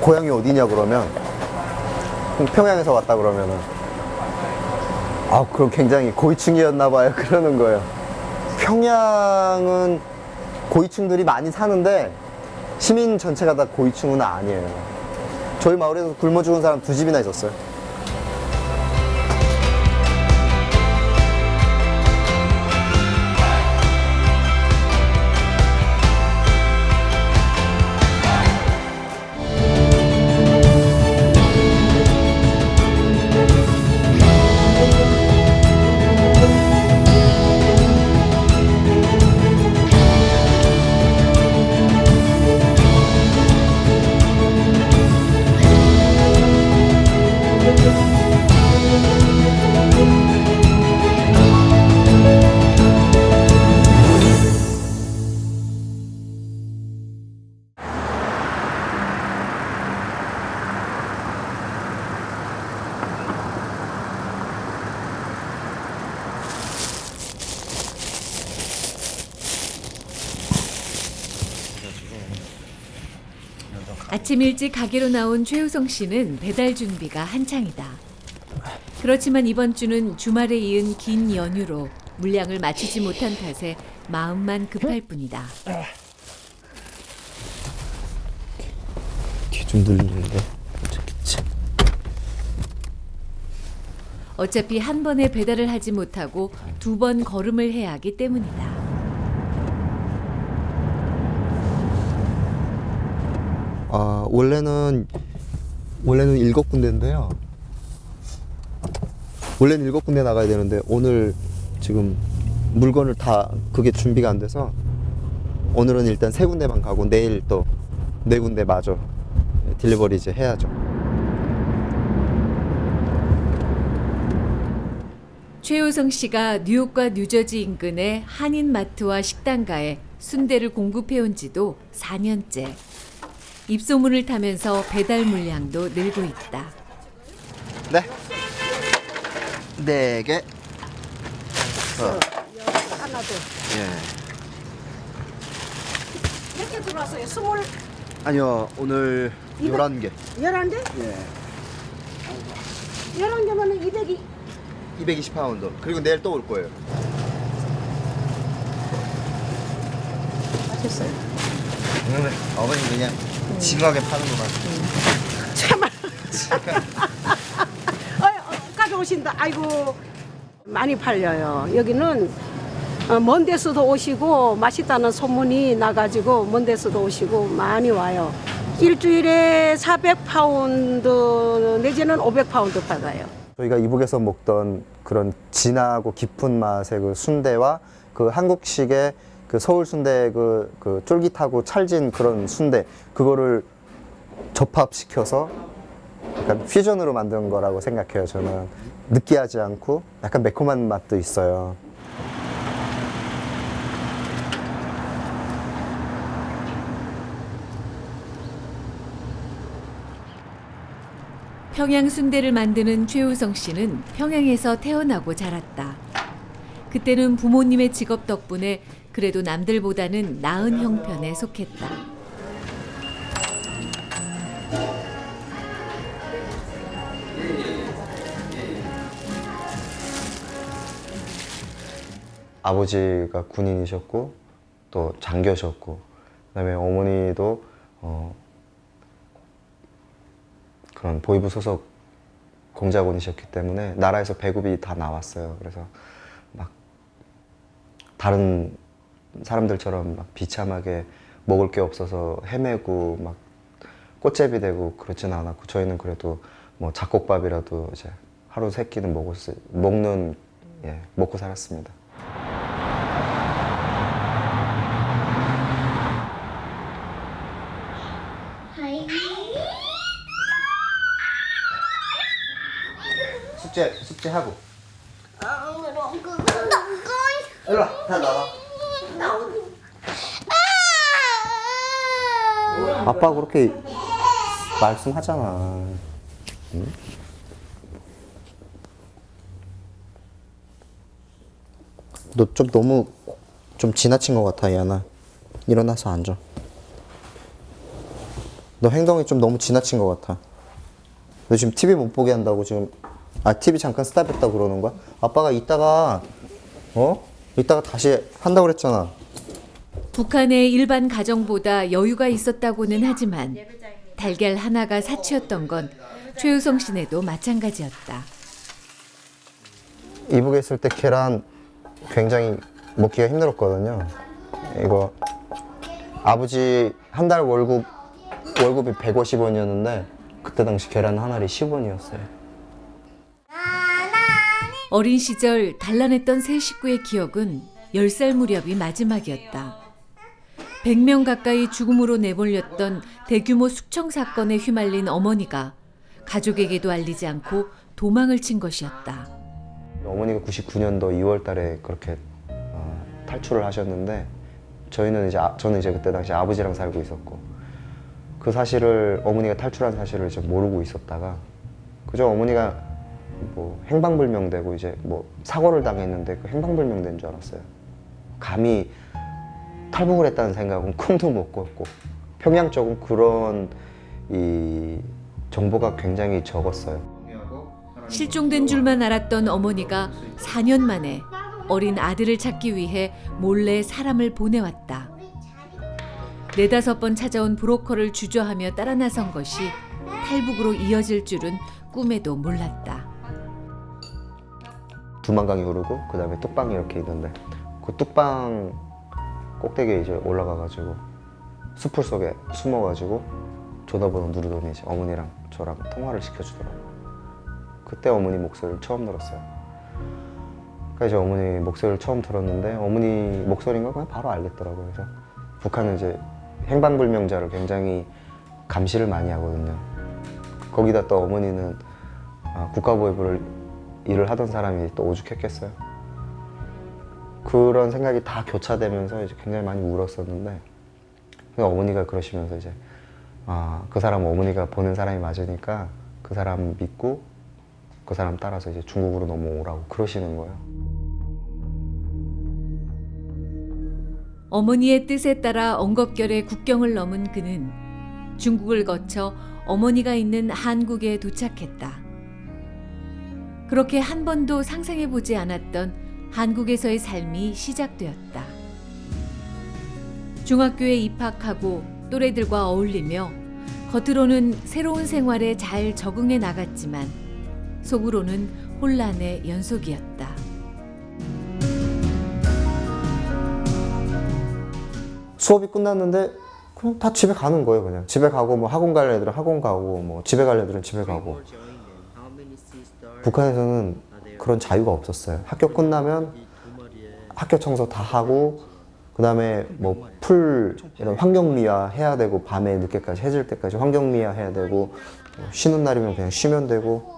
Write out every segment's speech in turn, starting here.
고향이 어디냐 그러면 평양에서 왔다 그러면은 그럼 굉장히 고위층이었나 봐요. 그러는 거예요. 평양은 고위층들이 많이 사는데 시민 전체가 다 고위층은 아니에요. 저희 마을에서 굶어 죽은 사람 2집이나 있었어요. 아침 일찍 가게로 나온 최우성 씨는 배달 준비가 한창이다. 그렇지만 이번 주는 주말에 이은 긴 연휴로 물량을 맞추지 못한 탓에 마음만 급할 뿐이다. 뒤 좀 늘리는데 좋겠지. 어차피 한 번에 배달을 하지 못하고 2번 걸음을 해야 하기 때문이다. 원래는 7군데인데요. 원래는 7군데 나가야 되는데 오늘 지금 물건을 다 그게 준비가 안 돼서 오늘은 일단 3군데만 가고 내일 또 4군데 마저 딜리버리 이제 해야죠. 최우성 씨가 뉴욕과 뉴저지 인근의 한인마트와 식당가에 순대를 공급해온 지도 4년째. 입소문을 타면서 배달 물량도 늘고 있다. 네. 4개. 하나 더. 예. 몇 개 들어왔어요? 아니요, 오늘 11개. 11개? 예. 11개면 200이 220파운드. 그리고 내일 또 올 거예요. 맛있어요. 어머니 그냥 지루하게 파는구만. 참아. 가져오신다. 아이고. 많이 팔려요. 여기는 먼 데서도 오시고 맛있다는 소문이 나가지고 먼 데서도 오시고 많이 와요. 일주일에 400파운드 내지는 500파운드 받아요. 저희가 이북에서 먹던 그런 진하고 깊은 맛의 그 순대와 그 한국식의 그 서울 순대 그 쫄깃하고 찰진 그런 순대, 그거를 접합시켜서 약간 퓨전으로 만든 거라고 생각해요. 저는 느끼하지 않고 약간 매콤한 맛도 있어요. 평양 순대를 만드는 최우성 씨는 평양에서 태어나고 자랐다. 그때는 부모님의 직업 덕분에 그래도 남들보다는 나은 형편에 속했다. 아버지가 군인이셨고 또 장교셨고, 그다음에 어머니도 그런 보위부 소속 공작원이셨기 때문에 나라에서 배급이 다 나왔어요. 그래서 막 다른 사람들처럼 막 비참하게 먹을 게 없어서 헤매고 막 꽃제비 되고 그렇지는 않았고, 저희는 그래도 뭐 잡곡밥이라도 이제 하루 3끼는 먹고 살았습니다. 숙제하고. 일로 와, 다 나와. 아빠 그렇게 말씀하잖아. 응? 너 좀 너무 좀 지나친 것 같아, 야나. 일어나서 앉아. 너 행동이 좀 너무 지나친 것 같아. 너 지금 TV 못 보게 한다고 지금 TV 잠깐 스탑했다고 그러는 거야? 아빠가 이따가 이따가 다시 한다고 그랬잖아. 북한의 일반 가정보다 여유가 있었다고는 하지만 달걀 하나가 사치였던 건 최유성 씨네도 마찬가지였다. 이북에 있을 때 계란 굉장히 먹기가 힘들었거든요. 이거 아버지 한 달 월급이 150원이었는데 그때 당시 계란 한 알이 10원이었어요. 어린 시절 단란했던 세 식구의 기억은 10살 무렵이 마지막이었다. 100명 가까이 죽음으로 내몰렸던 대규모 숙청 사건에 휘말린 어머니가 가족에게도 알리지 않고 도망을 친 것이었다. 어머니가 99년도 2월 달에 그렇게 탈출을 하셨는데 저는 이제 그때 당시 아버지랑 살고 있었고 그 사실을 어머니가 탈출한 사실을 이제 모르고 있었다가 그저 어머니가 뭐 행방불명되고 이제 뭐 사고를 당했는데 그 행방불명된 줄 알았어요. 감히 탈북을 했다는 생각은 꿈도 못 꿨고 평양 쪽은 그런 이 정보가 굉장히 적었어요. 실종된 줄만 알았던 어머니가 4년 만에 어린 아들을 찾기 위해 몰래 사람을 보내왔다. 4-5번 찾아온 브로커를 주저하며 따라 나선 것이 탈북으로 이어질 줄은 꿈에도 몰랐다. 두만강이 흐르고 그 다음에 뚝방이 이렇게 있는데 그 뚝방 꼭대기에 이제 올라가가지고 숲을 속에 숨어가지고 전화번호 누르더니 이제 어머니랑 저랑 통화를 시켜주더라고요. 그때 어머니 목소리를 처음 들었어요. 그러니까 이제 어머니 목소리를 처음 들었는데 어머니 목소리인 걸 그냥 바로 알겠더라고요. 그래서 북한은 이제 행방불명자를 굉장히 감시를 많이 하거든요. 거기다 또 어머니는 국가보위부를 일을 하던 사람이 또 오죽했겠어요. 그런 생각이 다 교차되면서 이제 굉장히 많이 울었었는데 어머니가 그러시면서 이제 그 사람 어머니가 보낸 사람이 맞으니까 그 사람 믿고 그 사람 따라서 이제 중국으로 넘어오라고 그러시는 거예요. 어머니의 뜻에 따라 엉겁결에 국경을 넘은 그는 중국을 거쳐 어머니가 있는 한국에 도착했다. 그렇게 한 번도 상상해보지 않았던 한국에서의 삶이 시작되었다. 중학교에 입학하고 또래들과 어울리며 겉으로는 새로운 생활에 잘 적응해 나갔지만 속으로는 혼란의 연속이었다. 수업이 끝났는데 그냥 다 집에 가는 거예요. 그냥 집에 가고 뭐 학원 갈 애들은 학원 가고 뭐 집에 갈 애들은 집에 가고. 북한에서는 그런 자유가 없었어요. 학교 끝나면 학교 청소 다 하고 그 다음에 뭐 풀 이런 환경미화 해야 되고 밤에 늦게까지 해질 때까지 환경미화 해야 되고 쉬는 날이면 그냥 쉬면 되고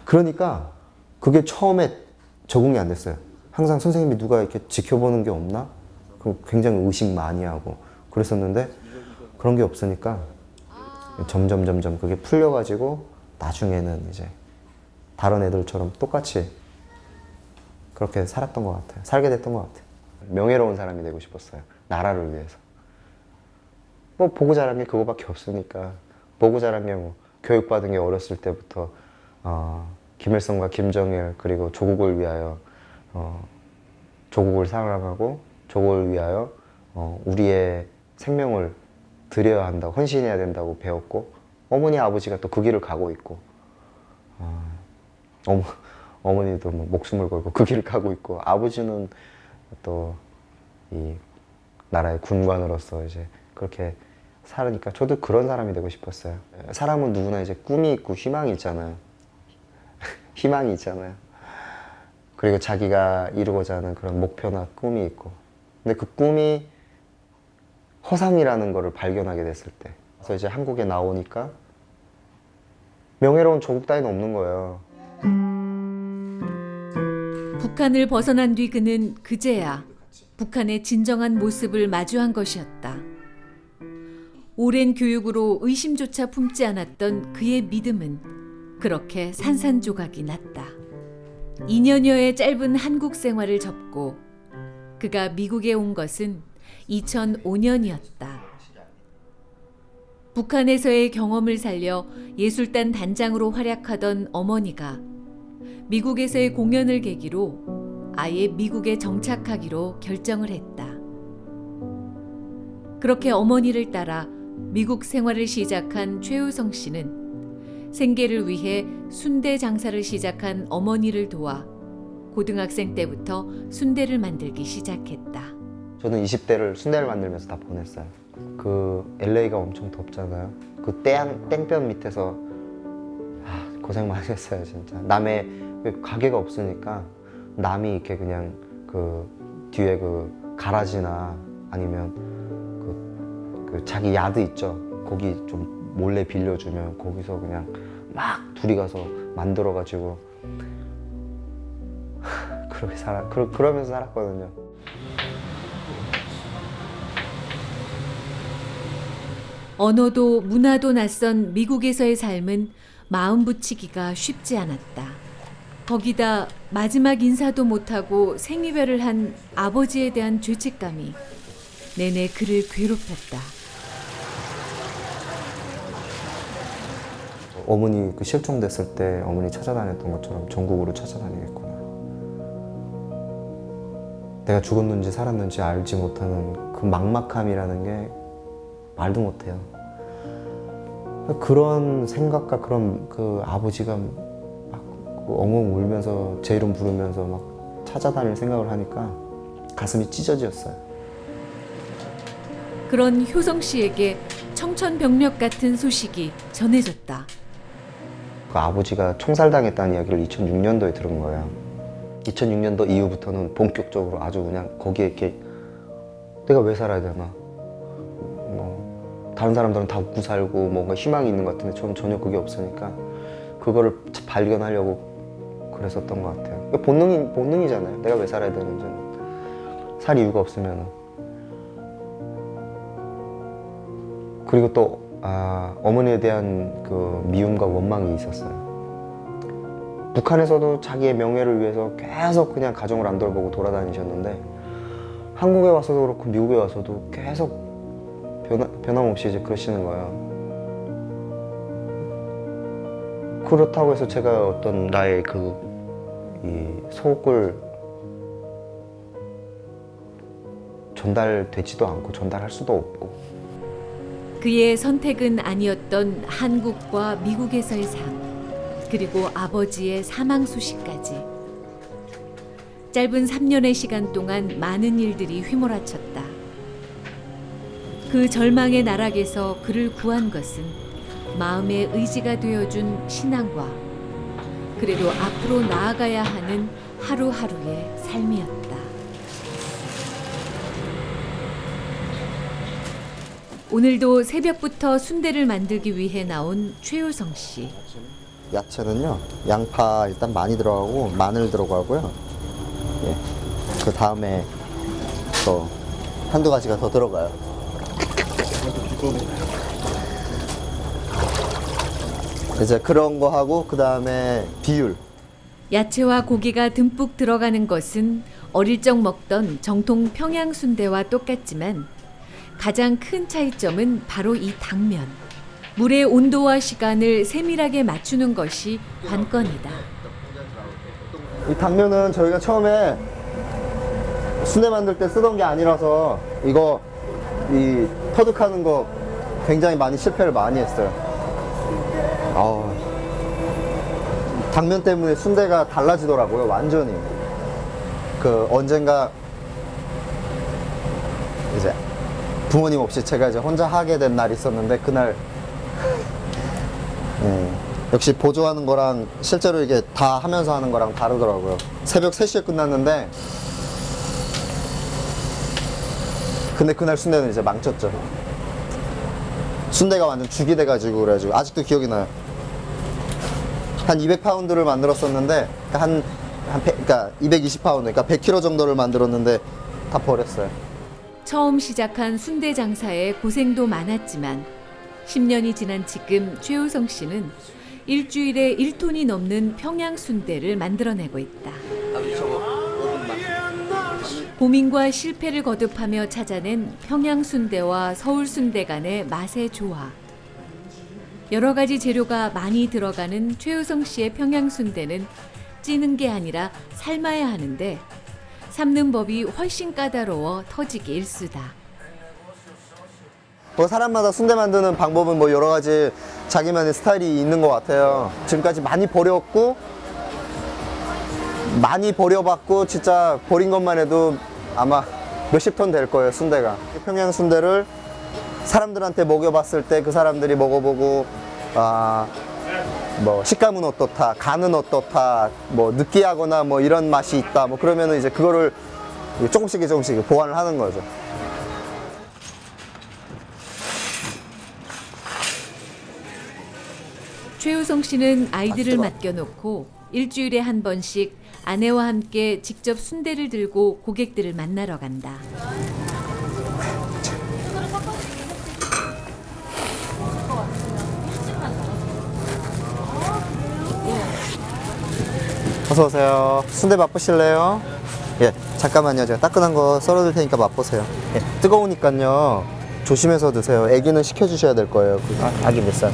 그러니까 그게 처음에 적응이 안 됐어요. 항상 선생님이 누가 이렇게 지켜보는 게 없나? 그럼 굉장히 의식 많이 하고 그랬었는데 그런 게 없으니까 점점 그게 풀려가지고 나중에는 이제 다른 애들처럼 똑같이 그렇게 살았던 것 같아요. 살게 됐던 것 같아요. 명예로운 사람이 되고 싶었어요. 나라를 위해서. 뭐 보고 자란 게 그거밖에 없으니까 보고 자란 게 뭐 교육받은 게 어렸을 때부터 김일성과 김정일 그리고 조국을 위하여 조국을 사랑하고 조국을 위하여 우리의 생명을 드려야 한다고 헌신해야 된다고 배웠고 어머니 아버지가 또 그 길을 가고 있고 어머니도 뭐 목숨을 걸고 그 길을 가고 있고 아버지는 또 이 나라의 군관으로서 이제 그렇게 살으니까 저도 그런 사람이 되고 싶었어요. 사람은 누구나 이제 꿈이 있고 희망이 있잖아요. 희망이 있잖아요. 그리고 자기가 이루고자 하는 그런 목표나 꿈이 있고 근데 그 꿈이 허상이라는 거를 발견하게 됐을 때 그래서 이제 한국에 나오니까 명예로운 조국 따위는 없는 거예요. 북한을 벗어난 뒤 그는 그제야 북한의 진정한 모습을 마주한 것이었다. 오랜 교육으로 의심조차 품지 않았던 그의 믿음은 그렇게 산산조각이 났다. 2년여의 짧은 한국 생활을 접고 그가 미국에 온 것은 2005년이었다. 북한에서의 경험을 살려 예술단 단장으로 활약하던 어머니가 미국에서의 공연을 계기로 아예 미국에 정착하기로 결정을 했다. 그렇게 어머니를 따라 미국 생활을 시작한 최우성 씨는 생계를 위해 순대 장사를 시작한 어머니를 도와 고등학생 때부터 순대를 만들기 시작했다. 저는 20대를 순대를 만들면서 다 보냈어요. 그 LA가 엄청 덥잖아요. 그 땡볕 밑에서 고생 많이 했어요, 진짜. 남의 가게가 없으니까 남이 이렇게 그냥 그 뒤에 그 가라지나 아니면 그 자기 야드 있죠. 거기 좀 몰래 빌려주면 거기서 그냥 막 둘이 가서 만들어가지고 그렇게 그러면서 살았거든요. 언어도 문화도 낯선 미국에서의 삶은 마음 붙이기가 쉽지 않았다. 거기다 마지막 인사도 못하고 생이별을 한 아버지에 대한 죄책감이 내내 그를 괴롭혔다. 어머니 그 실종됐을 때 어머니 찾아다녔던 것처럼 전국으로 찾아다니겠구나. 내가 죽었는지 살았는지 알지 못하는 그 막막함이라는 게 말도 못해요. 그런 생각과 그런 그 아버지가 막 엉엉 울면서 제 이름 부르면서 막 찾아다닐 생각을 하니까 가슴이 찢어졌어요. 그런 효성 씨에게 청천벽력 같은 소식이 전해졌다. 그 아버지가 총살당했다는 이야기를 2006년도에 들은 거예요. 2006년도 이후부터는 본격적으로 아주 그냥 거기에 이렇게 내가 왜 살아야 되나? 뭐 다른 사람들은 다 웃고 살고 뭔가 희망이 있는 것 같은데 저는 전혀 그게 없으니까 그거를 발견하려고 그랬었던 것 같아요. 본능이잖아요. 내가 왜 살아야 되는지는. 살 이유가 없으면은. 그리고 또 어머니에 대한 그 미움과 원망이 있었어요. 북한에서도 자기의 명예를 위해서 계속 그냥 가정을 안 돌보고 돌아다니셨는데 한국에 와서도 그렇고 미국에 와서도 계속 변함없이 이제 그러시는 거예요. 그렇다고 해서 제가 어떤 나의 이 속을 전달되지도 않고 전달할 수도 없고. 그의 선택은 아니었던 한국과 미국에서의 삶, 그리고 아버지의 사망 소식까지. 짧은 3년의 시간 동안 많은 일들이 휘몰아쳤다. 그 절망의 나락에서 그를 구한 것은 마음의 의지가 되어준 신앙과 그래도 앞으로 나아가야 하는 하루하루의 삶이었다. 오늘도 새벽부터 순대를 만들기 위해 나온 최효성 씨. 야채는요, 양파 일단 많이 들어가고 마늘 들어가고요. 예. 그 다음에 또 한두 가지가 더 들어가요. 이제 그런 거 하고 그 다음에 비율. 야채와 고기가 듬뿍 들어가는 것은 어릴 적 먹던 정통 평양 순대와 똑같지만 가장 큰 차이점은 바로 이 당면. 물의 온도와 시간을 세밀하게 맞추는 것이 관건이다. 이 당면은 저희가 처음에 순대 만들 때 쓰던 게 아니라서 이거 이 터득하는 거 굉장히 많이 실패를 많이 했어요. 당면 때문에 순대가 달라지더라고요, 완전히. 그 언젠가 이제 부모님 없이 제가 이제 혼자 하게 된 날이 있었는데 그날 역시 보조하는 거랑 실제로 이게 다 하면서 하는 거랑 다르더라고요. 새벽 3시에 끝났는데 근데 그날 순대는 이제 망쳤죠. 순대가 완전 죽이 돼가지고 그래가지고 아직도 기억이 나요. 한 200파운드를 만들었었는데 그러니까 220파운드, 그러니까 100kg 정도를 만들었는데 다 버렸어요. 처음 시작한 순대 장사에 고생도 많았지만 10년이 지난 지금 최우성 씨는 일주일에 1톤이 넘는 평양 순대를 만들어내고 있다. 고민과 실패를 거듭하며 찾아낸 평양 순대와 서울 순대 간의 맛의 조화. 여러 가지 재료가 많이 들어가는 최효성 씨의 평양순대는 찌는 게 아니라 삶아야 하는데 삶는 법이 훨씬 까다로워 터지기 일쑤다. 뭐 사람마다 순대 만드는 방법은 뭐 여러 가지 자기만의 스타일이 있는 것 같아요. 지금까지 많이 버렸고 많이 버려봤고 진짜 버린 것만 해도 아마 몇십 톤 될 거예요, 순대가. 평양 순대를 사람들한테 먹여봤을 때 그 사람들이 먹어보고 뭐 식감은 어떻다, 간은 어떻다, 뭐 느끼하거나 뭐 이런 맛이 있다, 뭐 그러면은 이제 그거를 조금씩 보완을 하는 거죠. 최효성 씨는 아이들을 맡겨놓고 일주일에 한 번씩 아내와 함께 직접 순대를 들고 고객들을 만나러 간다. 어서 오세요. 순대 맛보실래요? 예, 잠깐만요. 제가 따끈한 거 썰어줄 테니까 맛보세요. 예, 뜨거우니까요. 조심해서 드세요. 애기는 식혀주셔야 될 거예요. 아기 몇 살?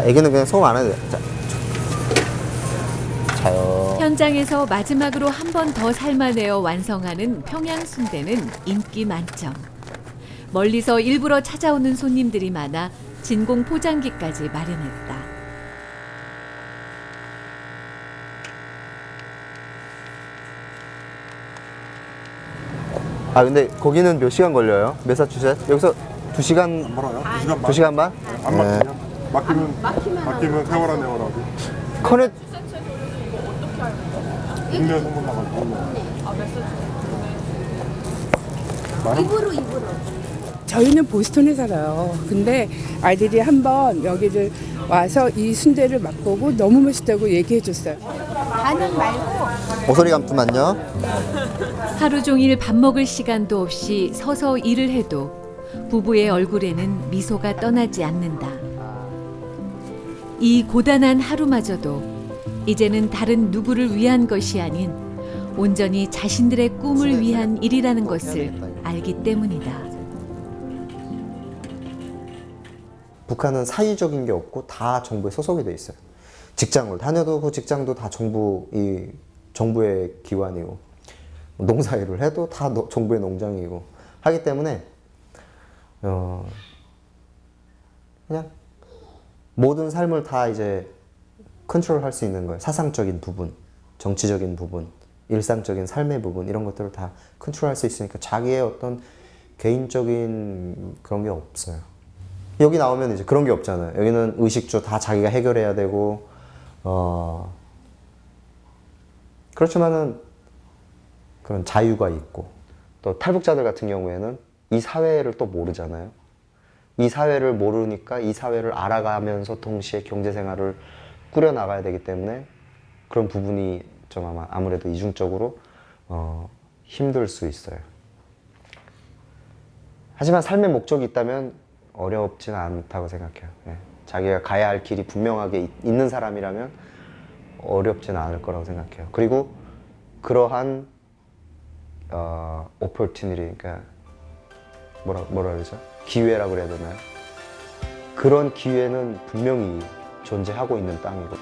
애기는 그냥 소금 안 해도 돼요. 자, 자요. 현장에서 마지막으로 한 번 더 삶아내어 완성하는 평양 순대는 인기 만점. 멀리서 일부러 찾아오는 손님들이 많아 진공 포장기까지 마련했다. 근데 거기는 몇 시간 걸려요? 매사추셋? 여기서 2시간? 멀어요? 2시간 반? 2시간 반? 안 막히면? 막히면 세월 안에 오라고. 커넷 국내 소문 나가지고. 저희는 보스턴에 살아요. 근데 아이들이 한번 여기를 와서 이 순대를 맛보고 너무 맛있다고 얘기해 줬어요. 오소리 감투만요. 하루 종일 밥 먹을 시간도 없이 서서 일을 해도 부부의 얼굴에는 미소가 떠나지 않는다. 이 고단한 하루마저도 이제는 다른 누구를 위한 것이 아닌 온전히 자신들의 꿈을 위한 일이라는 것을 알기 때문이다. 북한은 사회적인 게 없고 다 정부에 소속이 돼 있어요. 직장을 다녀도 그 직장도 다 정부의 기관이고 농사일을 해도 다 정부의 농장이고 하기 때문에 그냥 모든 삶을 다 이제 컨트롤할 수 있는 거예요. 사상적인 부분, 정치적인 부분, 일상적인 삶의 부분 이런 것들을 다 컨트롤할 수 있으니까 자기의 어떤 개인적인 그런 게 없어요. 여기 나오면 이제 그런 게 없잖아요. 여기는 의식주 다 자기가 해결해야 되고 그렇지만은 그런 자유가 있고 또 탈북자들 같은 경우에는 이 사회를 또 모르잖아요. 이 사회를 모르니까 이 사회를 알아가면서 동시에 경제생활을 꾸려나가야 되기 때문에 그런 부분이 좀 아무래도 이중적으로 힘들 수 있어요. 하지만 삶의 목적이 있다면 어렵지는 않다고 생각해요. 예. 자기가 가야 할 길이 분명하게 있는 사람이라면 어렵지는 않을 거라고 생각해요. 그리고 그러한 opportunity, 그러니까 뭐라 그러죠? 기회라고 그래야 되나요? 그런 기회는 분명히 존재하고 있는 땅이고